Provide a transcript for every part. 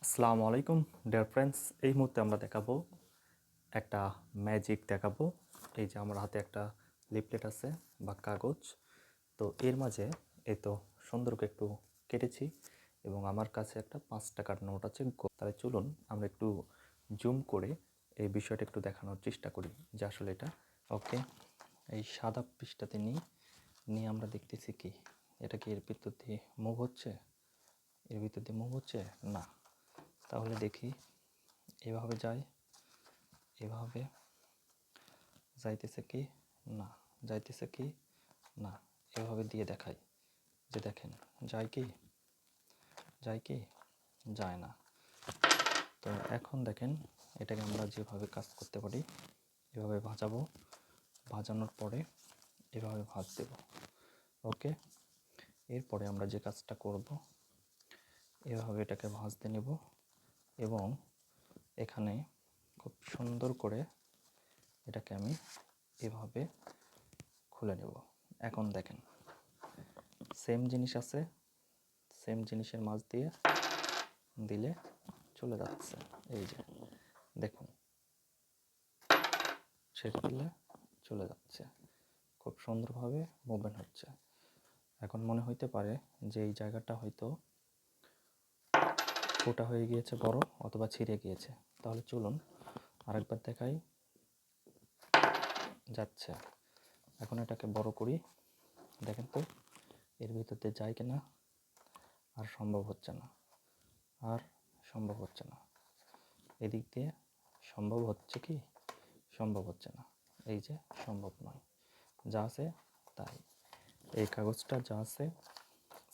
আসসালামু আলাইকুম dear friends. এই মুহূর্তে আমরা দেখাবো একটা ম্যাজিক দেখাবো। এই যে আমার হাতে একটা লিফলেট আছে বা কাগজ, তো এর মাঝে এই তো সুন্দর করে একটু কেটেছি এবং আমার কাছে একটা 5 টাকার নোট আছে। তাহলে চলুন আমরা একটু জুম করে এই বিষয়টা একটু দেখানোর চেষ্টা করি যে আসলে এটা ওকে। এই সাদা পৃষ্ঠাতে নিয়ে আমরা দেখতেছি কি এটা কি এর ভিতর দিয়ে মুভ হচ্ছে, এর ভিতর দিয়ে মুভ হচ্ছে না। তাহলে দেখি এভাবে যায়, এভাবে যাইতেছে কি না, যাইতেছে কি না, এভাবে দিয়ে দেখাই যে দেখেন যায় কি, যায় কি, যায় না। তো এখন দেখেন এটাকে আমরা যেভাবে কাজ করতে পারি এভাবে ভাজাবো, ভাজানোর পরে এভাবে ভাজ দেব। ওকে, এরপরে আমরা যে কাজটা করব এভাবে এটাকে ভাজতে নেব এবং এখানে খুব সুন্দর করে এটাকে আমি এভাবে খুলে নেব। এখন দেখেন সেম জিনিস আছে, সেম জিনিসের মাছ দিয়ে দিলে চলে যাচ্ছে। এই যে দেখুন ছেড়ে দিলে চলে যাচ্ছে, খুব সুন্দরভাবে মুভমেন্ট হচ্ছে। এখন মনে হইতে পারে যে এই জায়গাটা হয়তো ফোটা হয়ে গিয়েছে বড় অথবা ছিঁড়ে গিয়েছে। তাহলে চলুন আরেকবার দেখাই, যাচ্ছে। এখন এটাকে বড় করি, দেখেন তো এর ভিতর দিয়ে যায় কিনা। আর সম্ভব হচ্ছে না, আর সম্ভব হচ্ছে না। এদিক দিয়ে সম্ভব হচ্ছে কি, সম্ভব হচ্ছে না। এই যে সম্ভব নয়, যা আছে তাই। এই কাগজটা যা আছে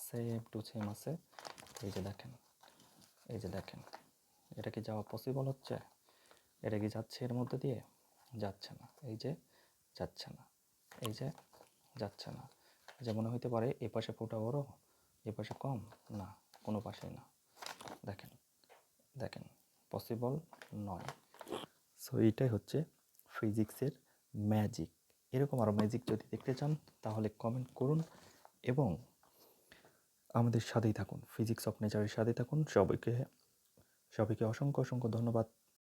সেম টু সেম আছে। এই যে দেখেন, এই যে দেখেন, এটা কি যাওয়া পসিবল হচ্ছে? এটা কি যাচ্ছে এর মধ্যে দিয়ে? যাচ্ছে না। এই যে যাচ্ছে না, এই যে যাচ্ছে না। যে মনে হইতে পারে এ পাশে ফোঁটা বড় এ পাশে কম, না, কোনো পাশেই না। দেখেন, দেখেন পসিবল নয়। সো এইটাই হচ্ছে ফিজিক্সের ম্যাজিক। এরকম আরও ম্যাজিক যদি দেখতে চান তাহলে কমেন্ট করুন এবং আমাদের সাথেই থাকুন, ফিজিক্স অফ নেচারের সাথে থাকুন। সবাইকে অসংখ্য অসংখ্য ধন্যবাদ।